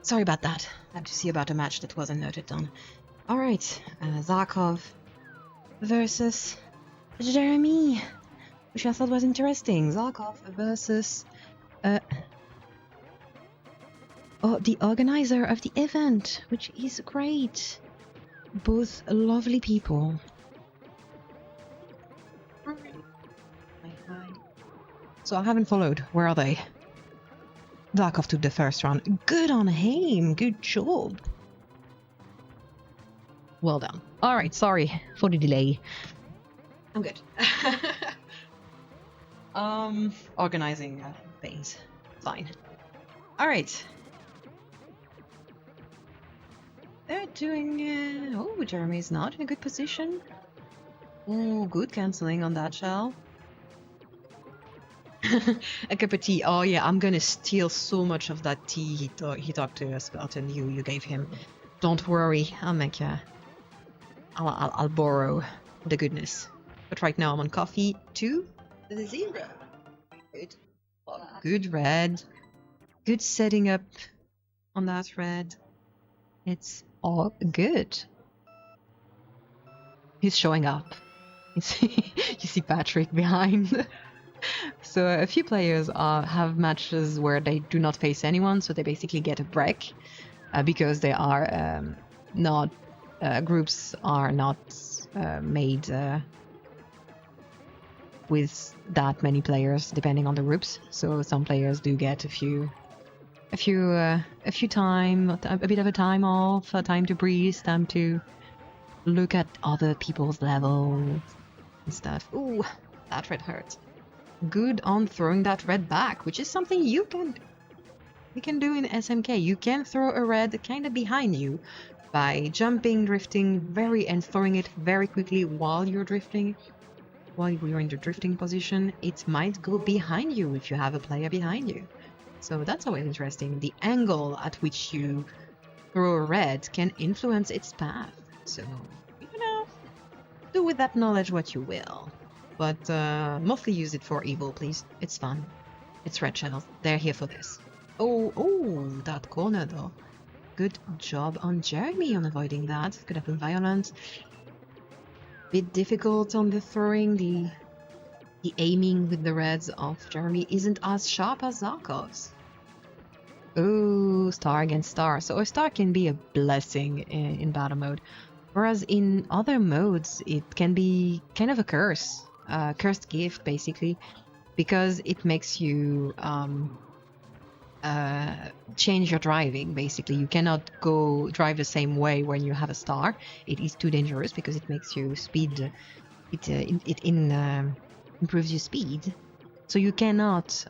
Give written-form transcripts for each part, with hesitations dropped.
Sorry about that. I have to see about a match that wasn't noted down. Alright, Zarkov versus Jeremy, which I thought was interesting. Zarkov versus the organizer of the event, which is great. Both lovely people. So I haven't followed. Where are they? Zarkov took the first round. Good on him. Good job. Well done. Alright, sorry for the delay. I'm good. Organizing things. Fine. Alright. They're doing... oh, Jeremy's not in a good position. Oh, good cancelling on that shell. A cup of tea. Oh yeah, I'm gonna steal so much of that tea he talked to us about and you gave him. Don't worry, I'll make I'll borrow the goodness. But right now I'm on coffee 2-0. Good. Good red. Good setting up on that red. It's all good. He's showing up. You see Patrick behind. So a few players have matches where they do not face anyone, so they basically get a break because they are not groups are not made with that many players, depending on the groups. So some players do get a bit of a time off, a time to breathe, time to look at other people's levels and stuff. Ooh, that red hurts. Good on throwing that red back, which is something you can do in SMK. You can throw a red kind of behind you by jumping, drifting and throwing it very quickly while you're drifting. While you're in the drifting position, it might go behind you if you have a player behind you. So that's always interesting. The angle at which you throw a red can influence its path. So, do with that knowledge what you will. But mostly use it for evil, please. It's fun. It's red channels. They're here for this. Oh, that corner though. Good job on Jeremy on avoiding that. Could have been violent. Bit difficult on the throwing. The aiming with the reds of Jeremy isn't as sharp as Zarkov's. Oh, star against star. So a star can be a blessing in battle mode. Whereas in other modes, it can be kind of a curse. Cursed gift, basically, because it makes you change your driving. Basically, you cannot go drive the same way when you have a star. It is too dangerous because it makes you speed. It improves your speed, so you cannot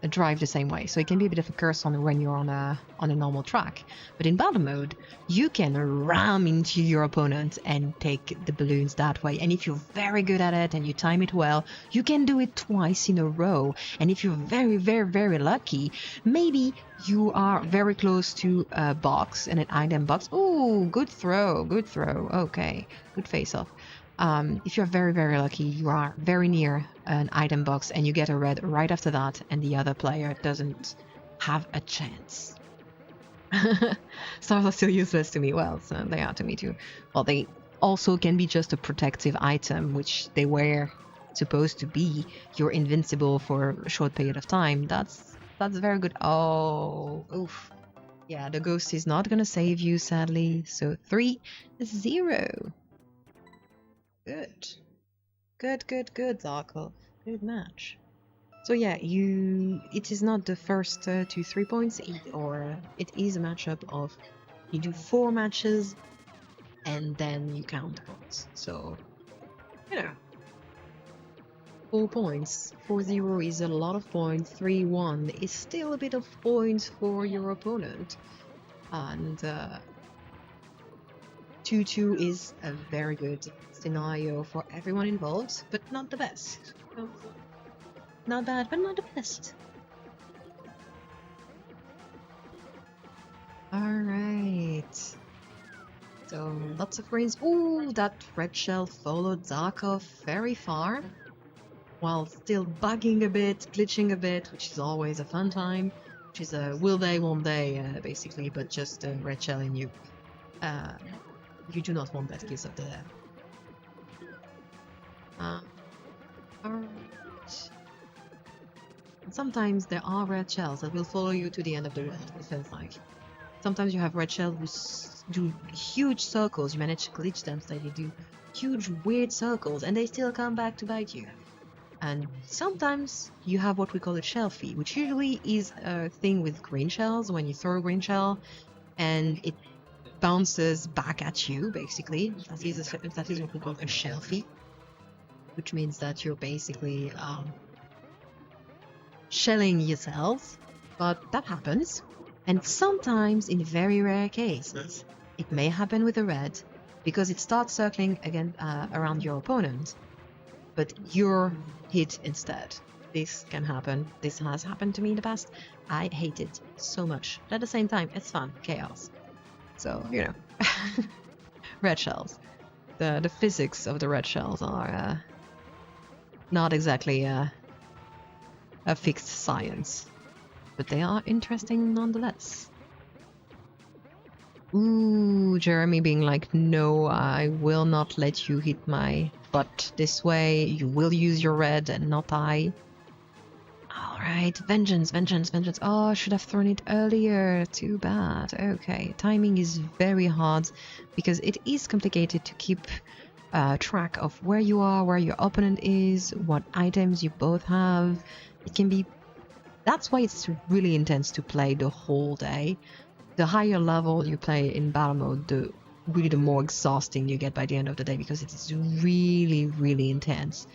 drive the same way. So it can be a bit of a curse on when you're on a normal track. But in battle mode, you can ram into your opponent and take the balloons that way. And if you're very good at it and you time it well, you can do it twice in a row. And if you're very, very, very lucky, maybe you are very close to a box, and an item box. Oh, good throw, good throw. Okay, good face off. If you're very, very lucky, you are very near an item box and you get a red right after that, and the other player doesn't have a chance. Stars are still useless to me. Well, so they are to me too. Well, they also can be just a protective item, which they were supposed to be. You're invincible for a short period of time. That's very good. Oh, oof. Yeah, the ghost is not gonna save you, sadly. So 3-0. Good. Good, Zarkov. Good match. So yeah, it is not the first 2-3 points, it is a matchup of you do 4 matches and then you count the points. So, 4 points. 4-0 is a lot of points. 3-1 is still a bit of points for your opponent. And 2-2 is a very good scenario for everyone involved, but not the best. Not bad, but not the best. Alright. So, lots of brains. Ooh, that red shell followed Zarkov very far, while still bugging a bit, glitching a bit, which is always a fun time. which is a will they, won't they, basically, but just a red shell in you. You do not want that kiss up there. Alright. Sometimes there are red shells that will follow you to the end of the round, it feels like. Sometimes you have red shells who do huge circles, you manage to glitch them so they do huge weird circles and they still come back to bite you. And sometimes you have what we call a shelfie, which usually is a thing with green shells. When you throw a green shell and it bounces back at you, basically. That is what we call a shelfie, which means that you're basically shelling yourself. But that happens. And sometimes, in very rare cases, it may happen with a red, because it starts circling again around your opponent, but you're hit instead. This can happen. This has happened to me in the past. I hate it so much. But at the same time, it's fun. Chaos. So, you know. Red shells. The physics of the red shells are not exactly a fixed science. But they are interesting nonetheless. Ooh, Jeremy being like, no, I will not let you hit my butt this way. You will use your red and not I. Alright, vengeance, vengeance, vengeance. Oh, I should have thrown it earlier. Too bad. Okay, timing is very hard because it is complicated to keep track of where you are, where your opponent is, what items you both have. It can be... That's why it's really intense to play the whole day. The higher level you play in battle mode, the more exhausting you get by the end of the day, because it is really, really intense.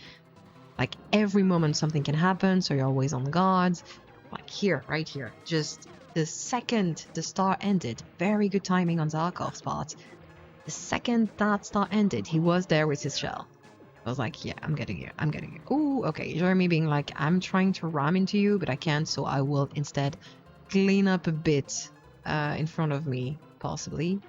Like, every moment something can happen, so you're always on guard. Like here, right here. Just the second the star ended, very good timing on Zarkov's part. The second that star ended, he was there with his shell. I was like, yeah, I'm getting you, I'm getting you. Ooh, okay, Jeremy being like, I'm trying to ram into you, but I can't, so I will instead clean up a bit in front of me, possibly.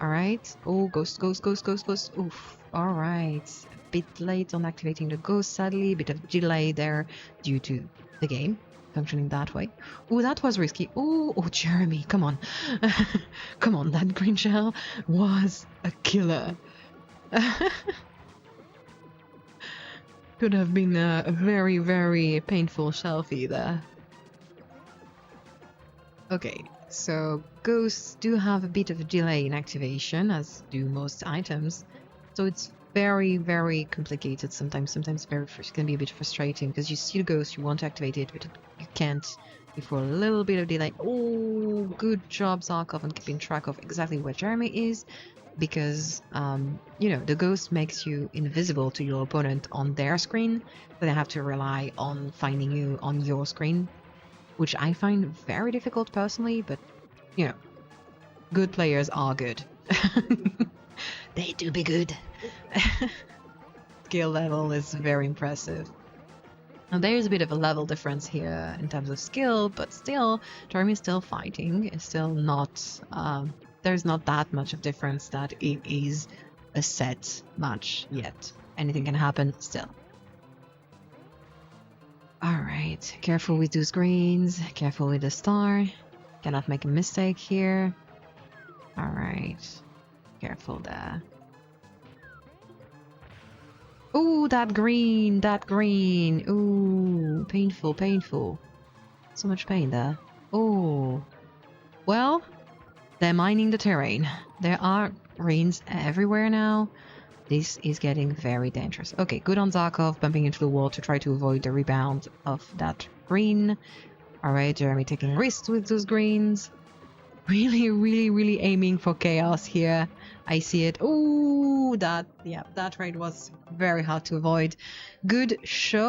Alright. Oh, ghost, ghost, ghost, ghost, ghost. Oof. Alright. A bit late on activating the ghost, sadly. A bit of delay there due to the game functioning that way. Oh, that was risky. Oh, Jeremy, come on. Come on, that green shell was a killer. Could have been a very, very painful shelfie there. Okay, so ghosts do have a bit of a delay in activation, as do most items. So it's very, very complicated sometimes. Sometimes it can be a bit frustrating because you see the ghost, you want to activate it, but you can't before a little bit of delay. Oh, good job, Zarkov, on keeping track of exactly where Jeremy is. Because, you know, the ghost makes you invisible to your opponent on their screen, so they have to rely on finding you on your screen, which I find very difficult personally, but, you know, good players are good. They do be good. Skill level is very impressive. Now there's a bit of a level difference here in terms of skill, but still, Jeremy is still fighting. It's still not... there's not that much of difference that it is a set match yet. Anything can happen still. Alright, careful with those greens, careful with the star. Cannot make a mistake here. Alright, careful there. Ooh, that green, that green. Ooh, painful, painful. So much pain there. Oh, well, they're mining the terrain. There are greens everywhere now. This is getting very dangerous. Okay, good on Zarkov, bumping into the wall to try to avoid the rebound of that green. Alright, Jeremy taking risks with those greens. Really, really, really aiming for chaos here. I see it. Ooh, that raid was very hard to avoid. Good show.